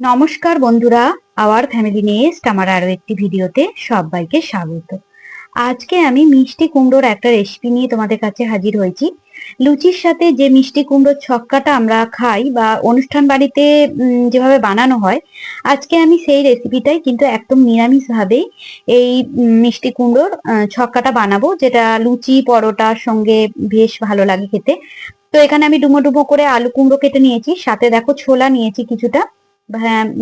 নমস্কার বন্ধুরা, our family nest আমার আরো একটি ভিডিওতে সবাইকে স্বাগত। আজকে আমি মিষ্টি কুমড়োর একটা রেসিপি নিয়ে তোমাদের কাছে হাজির হয়েছি। লুচির সাথে যে মিষ্টি কুমড়োর ছক্কাটা আমরা খাই বা অনুষ্ঠান বাড়িতে যেভাবে বানানো হয়, আজকে আমি সেই রেসিপিটাই কিন্তু একদম নিরামিষ ভাবে এই মিষ্টি কুমড়োর ছক্কাটা বানাবো, যেটা লুচি পরোটার সঙ্গে বেশ ভালো লাগে খেতে। তো এখানে আমি ডুমো ডুমো করে আলু কুমড়ো কেটে নিয়েছি, সাথে দেখো ছোলা নিয়েছি কিছুটা,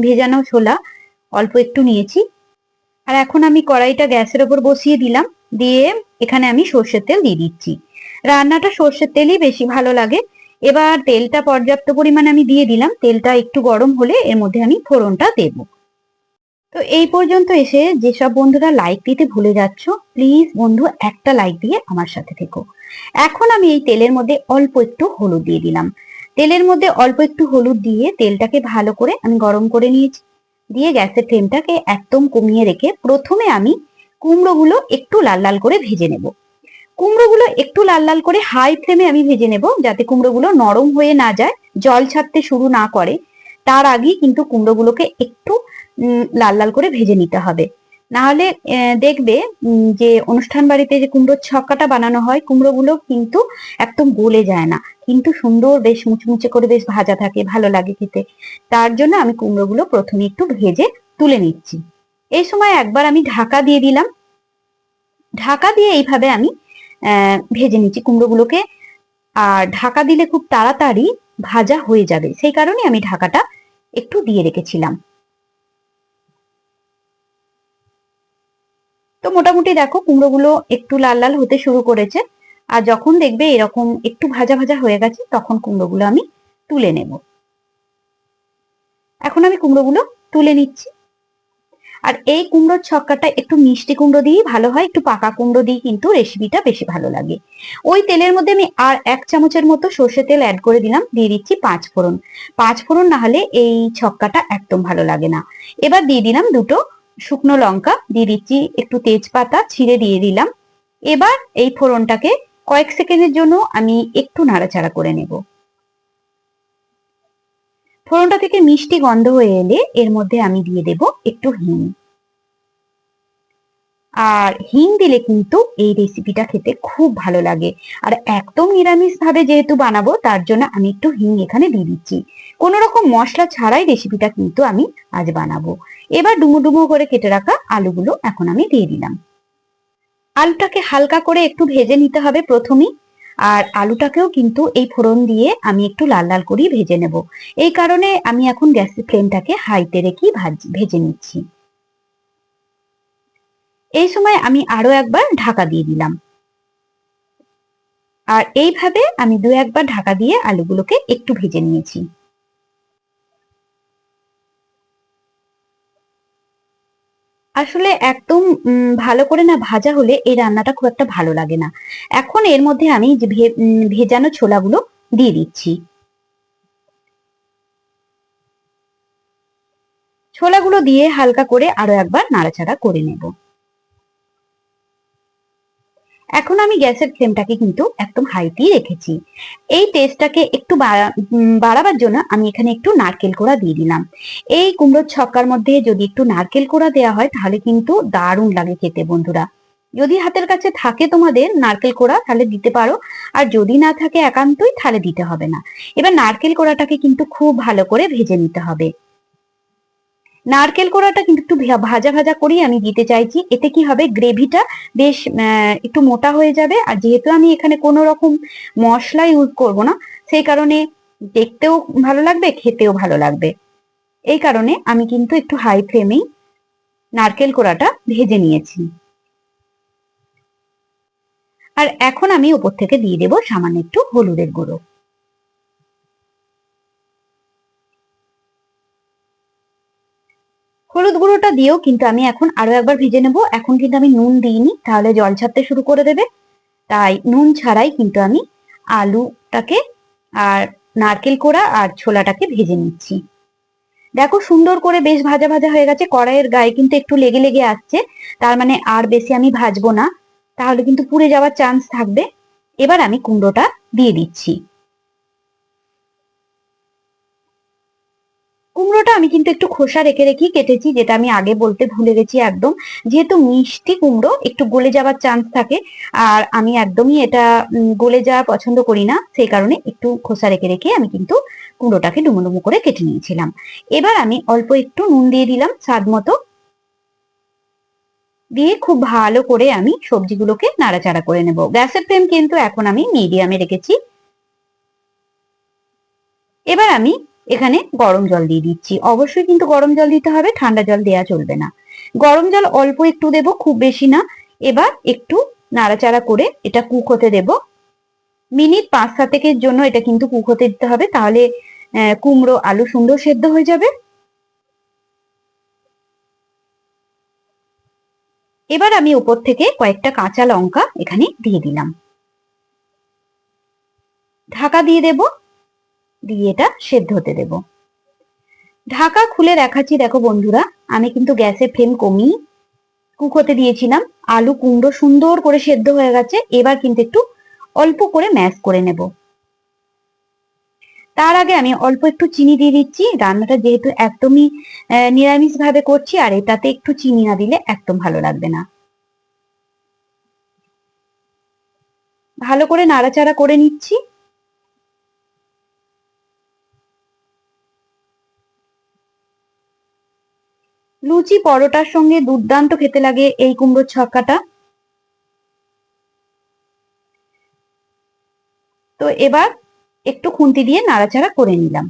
ভেজানো ছোলা অল্প একটু নিয়েছি। আর এখন আমি কড়াইটা গ্যাসের ওপর বসিয়ে দিলাম, দিয়ে এখানে আমি সর্ষের তেল দিয়ে দিচ্ছি। রান্নাটা সর্ষের তেলই বেশি ভালো লাগে। এবার তেলটা পর্যাপ্ত পরিমাণে আমি দিয়ে দিলাম, তেলটা একটু গরম হলে এর মধ্যে আমি ফোড়নটা দেব। তো এই পর্যন্ত এসে যেসব বন্ধুরা লাইক দিতে ভুলে যাচ্ছ, প্লিজ বন্ধু একটা লাইক দিয়ে আমার সাথে থেকো। এখন আমি এই তেলের মধ্যে অল্প একটু হলুদ দিয়ে দিলাম। তেলের মধ্যে অল্প একটু হলুদ দিয়ে তেলটাকে ভালো করে আমি গরম করে নিয়েছি। দিয়ে গ্যাসের ফ্লেমটাকে একদম কমিয়ে রেখে প্রথমে আমি কুমড়োগুলো একটু লাল লাল করে ভেজে নেব। কুমড়োগুলো একটু লাল লাল করে হাই ফ্লেমে আমি ভেজে নেব, যাতে কুমড়োগুলো নরম হয়ে না যায়, জল ছাড়তে শুরু না করে। তার আগেই কিন্তু কুমড়োগুলোকে একটু লাল লাল করে ভেজে নিতে হবে। না হলে দেখবে যে অনুষ্ঠান বাড়িতে যে কুমড়োর ছক্কাটা বানানো হয়, কুমড়োগুলো কিন্তু একদম গলে যায় না, কিন্তু সুন্দর বেশ মুচমুচে করে বেশ ভাজা থাকে, ভালো লাগে খেতে। তার জন্য আমি কুমড়োগুলো প্রথমে একটু ভেজে তুলে নিচ্ছি। এই সময় একবার আমি ঢাকা দিয়ে দিলাম। ঢাকা দিয়ে এইভাবে আমি ভেজে নিচ্ছি কুমড়োগুলোকে। আর ঢাকা দিলে খুব তাড়াতাড়ি ভাজা হয়ে যাবে, সেই কারণে আমি ঢাকাটা একটু দিয়ে রেখেছিলাম। তো মোটামুটি দেখো কুমড়োগুলো একটু লাল লাল হতে শুরু করেছে। আর যখন দেখবে এরকম একটু ভাজা ভাজা হয়ে গেছে, তখন কুমড়োগুলো আমি তুলে নেব। এখন আমি কুমড়োগুলো তুলে নিচ্ছি। আর এই কুমড়োর ছক্কাটা একটু মিষ্টি কুমড়ো দিয়েই ভালো হয়, একটু পাকা কুমড়ো দিয়ে কিন্তু রেসিপিটা বেশি ভালো লাগে। ওই তেলের মধ্যে আমি আর 1 চামচের মতো সর্ষে তেল অ্যাড করে দিলাম, দিয়ে দিচ্ছি 5 ফোড়ন। 5 ফোড়ন না হলে এই ছক্কাটা একদম ভালো লাগে না। এবার দিয়ে দিলাম দুটো শুকনো লঙ্কা, দিয়ে দিচ্ছি একটু তেজপাতা ছিঁড়ে দিয়ে দিলাম। এবার এই ফোড়নটাকে কয়েক সেকেন্ডের জন্য আমি একটু নাড়াচাড়া করে নেব। ফোড়নটা থেকে মিষ্টি গন্ধ হয়ে এলে এর মধ্যে আমি দিয়ে দেব একটু হিং। আর হিং দিলে কিন্তু এই রেসিপিটা খেতে খুব ভালো লাগে। আর একদম নিরামিষ ভাবে যেহেতু বানাবো, তার জন্য আমি একটু হিং এখানে দিয়ে দিচ্ছি। কোন রকম মশলা ছাড়াই রেসিপিটা কিন্তু আমি আজ বানাবো। এবার ডুমো ডুমো করে কেটে রাখা আলুগুলো এখন আমি দিয়ে দিলাম। আলুটাকে হালকা করে একটু ভেজে নিতে হবে প্রথমেই। আর আলুটাকেও কিন্তু এই ফোড়ন দিয়ে আমি একটু লাল লাল করে ভেজে নেব। এই কারণে আমি এখন গ্যাসের ফ্লেমটাকে হাইতে রেখেই ভেজে নিচ্ছি। এই সময় আমি আরো একবার ঢাকা দিয়ে দিলাম। আর এইভাবে আমি 2-1 বার ঢাকা দিয়ে আলুগুলোকে একটু ভেজে নিয়েছি। আসলে একদম ভালো করে না ভাজা হলে এই রান্নাটা খুব একটা ভালো লাগে না। এখন এর মধ্যে আমি যে ভেজানো ছোলাগুলো দিয়ে দিচ্ছি। ছোলাগুলো দিয়ে হালকা করে আরো একবার নাড়াচাড়া করে নেব। এখন আমি গ্যাসের ফ্লেমটাকে কিন্তু একদম হাইতেই রেখেছি। এই টেস্টটাকে একটু বাড়াবার জন্য আমি এখানে একটু নারকেল কোড়া দিয়ে দিলাম। এই কুমড়োর ছক্কার মধ্যে যদি একটু নারকেল কোড়া দেওয়া হয়, তাহলে কিন্তু দারুণ লাগে খেতে বন্ধুরা। যদি হাতের কাছে থাকে তোমাদের নারকেল কোড়া, তাহলে দিতে পারো। আর যদি না থাকে একান্তই, তাহলে দিতে হবে না। এবার নারকেল কোড়াটাকে কিন্তু খুব ভালো করে ভেজে নিতে হবে। নারকেল কোড়াটা কিন্তু একটু ভাজা ভাজা করেই আমি দিতে চাইছি। এতে কি হবে, গ্রেভিটা বেশ একটু মোটা হয়ে যাবে। আর যেহেতু আমি এখানে কোনো রকম মশলা ইউজ করব না, সেই কারণে দেখতেও ভালো লাগবে, খেতেও ভালো লাগবে। এই কারণে আমি কিন্তু একটু হাই ফ্লেমেই নারকেল কোড়াটা ভেজে নিয়েছি। আর এখন আমি উপর থেকে দিয়ে দেবো সামান্য একটু হলুদের গুঁড়ো। হলুদ গুঁড়োটা দিয়েও কিন্তু আমি এখন আরো একবার ভেজে নেব। এখন কিন্তু আমি নুন দিইনি, তাহলে জল ছাড়তে শুরু করে দেবে। তাই নুন ছাড়াই কিন্তু আমি আলুটাকে আর নারকেল কোড়া আর ছোলাটাকে ভেজে নিচ্ছি। দেখো সুন্দর করে বেশ ভাজা ভাজা হয়ে গেছে, কড়াইয়ের গায়ে কিন্তু একটু লেগে লেগে আসছে। তার মানে আর বেশি আমি ভাজবো না, তাহলে কিন্তু পুড়ে যাওয়ার চান্স থাকবে। এবার আমি কুমড়োটা দিয়ে দিচ্ছি। কুমড়োটা কুমড়োটা আমি কিন্তু একটু খোসা রেখে রেখেই কেটেছি, যেটা আমি আগে বলতে ভুলে গেছি একদম। যেহেতু মিষ্টি কুমড়ো একটু গলে যাওয়ার চান্স থাকে, আর আমি একদমই এটা গলে যাওয়া পছন্দ করি না, সেই কারণে একটু খোসা রেখে রেখে আমি কিন্তু কুমড়োটাকে ডুমো ডুমো করে কেটে নিয়েছিলাম। এবার আমি অল্প একটু নুন দিয়ে দিলাম স্বাদ মতো, দিয়ে খুব ভালো করে আমি সবজিগুলোকে নাড়াচাড়া করে নেব। গ্যাসের ফ্লেম কিন্তু এখন আমি মিডিয়ামে রেখেছি। এবার আমি এখানে গরম জল দিয়ে দিচ্ছি। অবশ্যই কিন্তু গরম জল দিতে হবে, ঠান্ডা জল দেওয়া চলবে না। গরম জল অল্প একটু দেব, খুব বেশি না। এবার একটু নাড়াচাড়া করে এটা কুক হতে দেব। মিনিট 5-7 জন্য এটা কিন্তু কুক হতে দিতে হবে, তাহলে কুমড়ো আলু সুন্দর সেদ্ধ হয়ে যাবে। এবার আমি উপর থেকে কয়েকটা কাঁচা লঙ্কা এখানে দিয়ে দিলাম, ঢাকা দিয়ে দেব, দিয়ে এটা সেদ্ধ হতে দেব। ঢাকা খুলে দেখাচ্ছি, দেখো বন্ধুরা, আমি কিন্তু গ্যাসের ফ্লেম কমিয়ে কুক হতে দিয়েছিলাম। আলু কুমড়ো সুন্দর করে সেদ্ধ হয়ে গেছে। এবার কিন্তু একটু অল্প করে ম্যাশ করে নেব। তার আগে আমি অল্প একটু চিনি দিয়ে দিচ্ছি। রান্নাটা যেহেতু একদমই নিরামিষ ভাবে করছি, আর এটাতে একটু চিনি না দিলে একদম ভালো লাগবে না। ভালো করে নাড়াচাড়া করে নিচ্ছি। লুচি পরোটার সঙ্গে দুর্দান্ত খেতে লাগে এই কুমড়োর ছক্কাটা। তো এবার একটু খুন্তি দিয়ে নাড়াচাড়া করে নিলাম।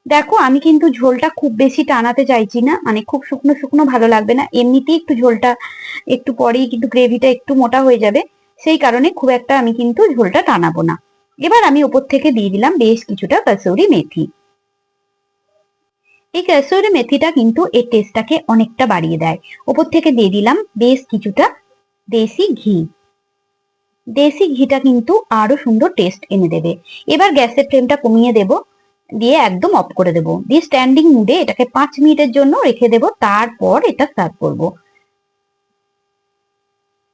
দেখো, আমি কিন্তু ঝোলটা খুব বেশি টানাতে চাইছি না, মানে খুব শুকনো শুকনো ভালো লাগবে না। এমনিতেই একটু ঝোলটা একটু পরেই কিন্তু গ্রেভিটা একটু মোটা হয়ে যাবে, সেই কারণে খুব একটা আমি কিন্তু ঝোলটা টানাবো না। এবার আমি ওপর থেকে দিয়ে দিলাম বেশ কিছুটা কসুরি মেথি। এই কসুরি মেথিটা কিন্তু এর টেস্টটাকে অনেকটা বাড়িয়ে দেয়। ওপর থেকে দিয়ে দিলাম বেশ কিছুটা দেশি ঘি। দেশি ঘিটা কিন্তু আরো সুন্দর টেস্ট এনে দেবে। এবার গ্যাসের ফ্লেমটা কমিয়ে দেব, দিয়ে একদম অফ করে দেব, দিয়ে স্ট্যান্ডিং মুডে এটাকে 5 মিনিটের জন্য রেখে দেব, তারপর এটা সার্ভ করব।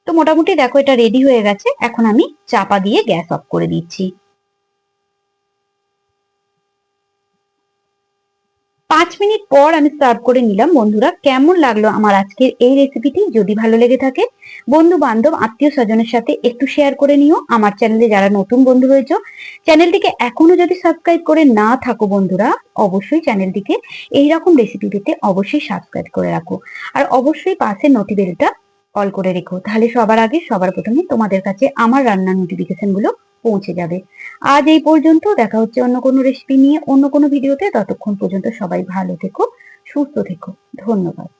তো মোটামুটি দেখো এটা রেডি হয়ে গেছে। এখন আমি চাপা দিয়ে গ্যাস অফ করে দিচ্ছি। 5 মিনিট পর আমি সার্ভ করে নিলাম। বন্ধুরা, কেমন লাগলো আমার আজকের এই রেসিপিটি? যদি ভালো লেগে থাকে, বন্ধু বান্ধব আত্মীয় স্বজনের সাথে একটু শেয়ার করে নিও। আমার চ্যানেলে যারা নতুন বন্ধু রয়েছে, চ্যানেলটিকে এখনো যদি সাবস্ক্রাইব করে না থাকো বন্ধুরা, অবশ্যই চ্যানেলটিকে এইরকম রেসিপি পেতে অবশ্যই সাবস্ক্রাইব করে রাখো, আর অবশ্যই পাশে নোটি বেলটা অল করে রেখো, তাহলে সবার আগে সবার প্রথমে তোমাদের কাছে আমার রান্নার নোটিফিকেশন গুলো পৌঁছে যাবে। আজ এই পর্যন্ত, দেখা হচ্ছে অন্য কোনো রেসিপি নিয়ে অন্য কোনো ভিডিওতে। ততক্ষণ পর্যন্ত সবাই ভালো থেকো, সুস্থ থেকো। ধন্যবাদ।